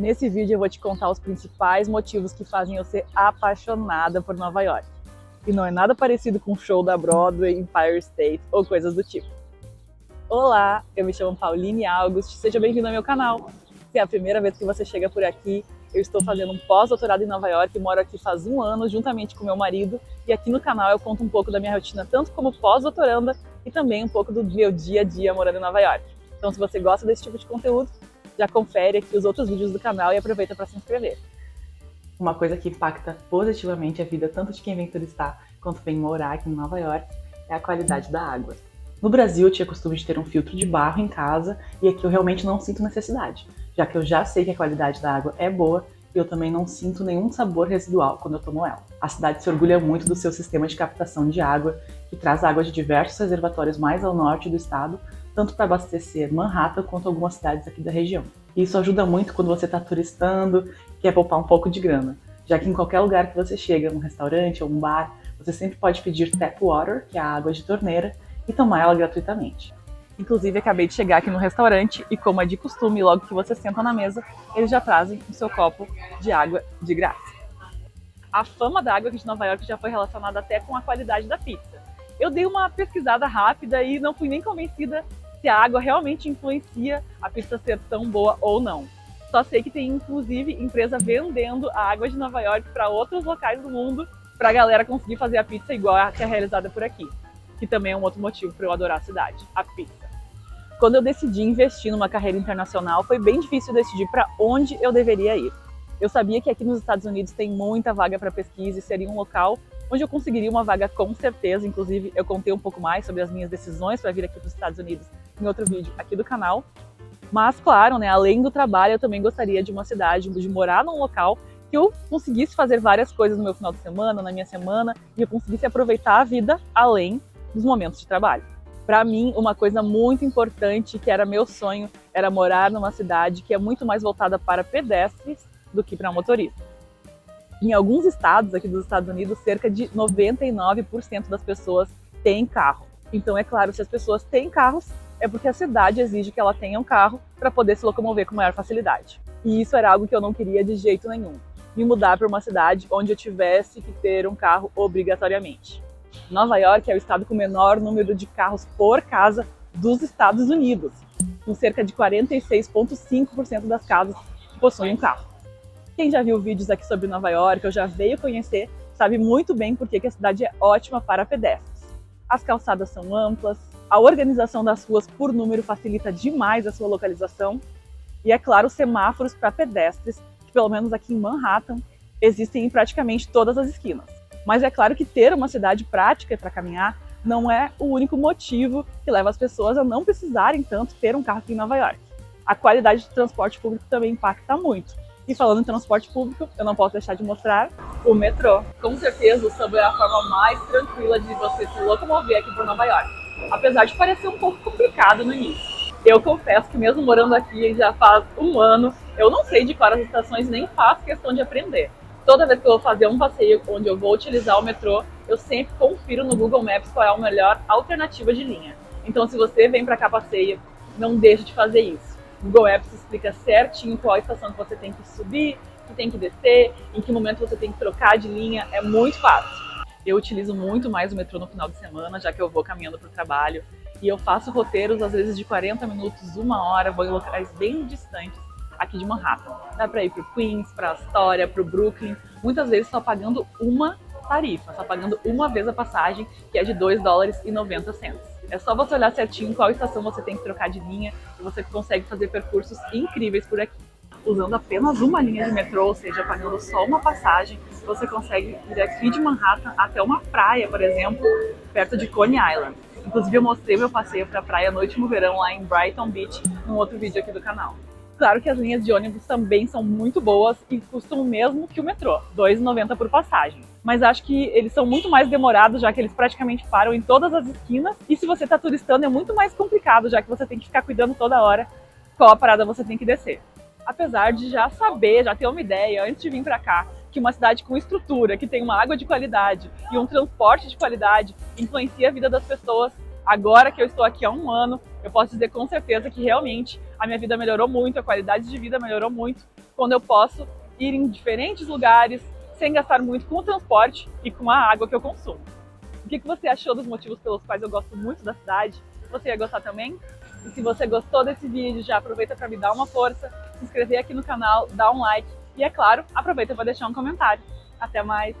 Nesse vídeo eu vou te contar os principais motivos que fazem eu ser apaixonada por Nova York. E não é nada parecido com o show da Broadway, Empire State ou coisas do tipo. Olá, eu me chamo Pauline August, seja bem-vindo ao meu canal. Se é a primeira vez que você chega por aqui, eu estou fazendo um pós-doutorado em Nova York e moro aqui faz um ano juntamente com meu marido. E aqui no canal eu conto um pouco da minha rotina, tanto como pós-doutoranda e também um pouco do meu dia a dia morando em Nova York. Então se você gosta desse tipo de conteúdo, já confere aqui os outros vídeos do canal e aproveita para se inscrever. Uma coisa que impacta positivamente a vida tanto de quem vem turistar quanto vem morar aqui em Nova York é a qualidade da água. No Brasil eu tinha costume de ter um filtro de barro em casa e aqui eu realmente não sinto necessidade, já que eu já sei que a qualidade da água é boa e eu também não sinto nenhum sabor residual quando eu tomo ela. A cidade se orgulha muito do seu sistema de captação de água, que traz água de diversos reservatórios mais ao norte do estado, tanto para abastecer Manhattan quanto algumas cidades aqui da região. E isso ajuda muito quando você está turistando e quer poupar um pouco de grana, já que em qualquer lugar que você chega, num restaurante ou um bar, você sempre pode pedir tap water, que é a água de torneira, e tomar ela gratuitamente. Inclusive, acabei de chegar aqui no restaurante e, como é de costume, logo que você senta na mesa, eles já trazem o seu copo de água de graça. A fama da água aqui de Nova York já foi relacionada até com a qualidade da pizza. Eu dei uma pesquisada rápida e não fui nem convencida se a água realmente influencia a pizza ser tão boa ou não. Só sei que tem, inclusive, empresa vendendo a água de Nova York para outros locais do mundo para a galera conseguir fazer a pizza igual a que é realizada por aqui. Que também é um outro motivo para eu adorar a cidade, a pizza. Quando eu decidi investir numa carreira internacional, foi bem difícil decidir para onde eu deveria ir. Eu sabia que aqui nos Estados Unidos tem muita vaga para pesquisa e seria um local onde eu conseguiria uma vaga com certeza. Inclusive, eu contei um pouco mais sobre as minhas decisões para vir aqui para os Estados Unidos em outro vídeo aqui do canal. Mas, claro, né, além do trabalho, eu também gostaria de uma cidade, de morar num local que eu conseguisse fazer várias coisas no meu final de semana, na minha semana, e eu conseguisse aproveitar a vida além dos momentos de trabalho. Para mim, uma coisa muito importante, que era meu sonho, era morar numa cidade que é muito mais voltada para pedestres do que para motoristas. Em alguns estados aqui dos Estados Unidos, cerca de 99% das pessoas têm carro. Então, é claro, se as pessoas têm carros, é porque a cidade exige que ela tenha um carro para poder se locomover com maior facilidade. E isso era algo que eu não queria de jeito nenhum, me mudar para uma cidade onde eu tivesse que ter um carro obrigatoriamente. Nova York é o estado com o menor número de carros por casa dos Estados Unidos, com cerca de 46,5% das casas que possuem um carro. Quem já viu vídeos aqui sobre Nova York ou já veio conhecer, sabe muito bem por que a cidade é ótima para pedestres. As calçadas são amplas, a organização das ruas por número facilita demais a sua localização e, é claro, os semáforos para pedestres, que pelo menos aqui em Manhattan, existem em praticamente todas as esquinas. Mas é claro que ter uma cidade prática para caminhar não é o único motivo que leva as pessoas a não precisarem tanto ter um carro aqui em Nova York. A qualidade do transporte público também impacta muito. E falando em transporte público, eu não posso deixar de mostrar o metrô. Com certeza o subway é a forma mais tranquila de você se locomover aqui por Nova York, apesar de parecer um pouco complicado no início. Eu confesso que mesmo morando aqui já faz um ano, eu não sei de quais as estações, nem faço questão de aprender. Toda vez que eu vou fazer um passeio onde eu vou utilizar o metrô, eu sempre confiro no Google Maps qual é a melhor alternativa de linha. Então, se você vem para cá passeio, não deixe de fazer isso. O Google Maps explica certinho qual a estação que você tem que subir, que tem que descer, em que momento você tem que trocar de linha, é muito fácil. Eu utilizo muito mais o metrô no final de semana, já que eu vou caminhando para o trabalho, e eu faço roteiros às vezes de 40 minutos, 1 hora, vou em locais bem distantes aqui de Manhattan. Dá para ir para o Queens, para Astoria, para o Brooklyn, muitas vezes só pagando uma tarifa, só pagando uma vez a passagem, que é de $2,90. É só você olhar certinho qual estação você tem que trocar de linha e você consegue fazer percursos incríveis por aqui. Usando apenas uma linha de metrô, ou seja, pagando só uma passagem, você consegue ir aqui de Manhattan até uma praia, por exemplo, perto de Coney Island. Inclusive eu mostrei meu passeio para a praia no último verão lá em Brighton Beach, num outro vídeo aqui do canal. Claro que as linhas de ônibus também são muito boas e custam o mesmo que o metrô, R$2,90 por passagem. Mas acho que eles são muito mais demorados, já que eles praticamente param em todas as esquinas. E se você está turistando é muito mais complicado, já que você tem que ficar cuidando toda hora qual a parada você tem que descer. Apesar de já saber, já ter uma ideia antes de vir para cá, que uma cidade com estrutura, que tem uma água de qualidade e um transporte de qualidade influencia a vida das pessoas, agora que eu estou aqui há um ano, eu posso dizer com certeza que realmente a minha vida melhorou muito, a qualidade de vida melhorou muito quando eu posso ir em diferentes lugares sem gastar muito com o transporte e com a água que eu consumo. O que você achou dos motivos pelos quais eu gosto muito da cidade? Você ia gostar também? E se você gostou desse vídeo, já aproveita para me dar uma força, se inscrever aqui no canal, dar um like e, é claro, aproveita para deixar um comentário. Até mais!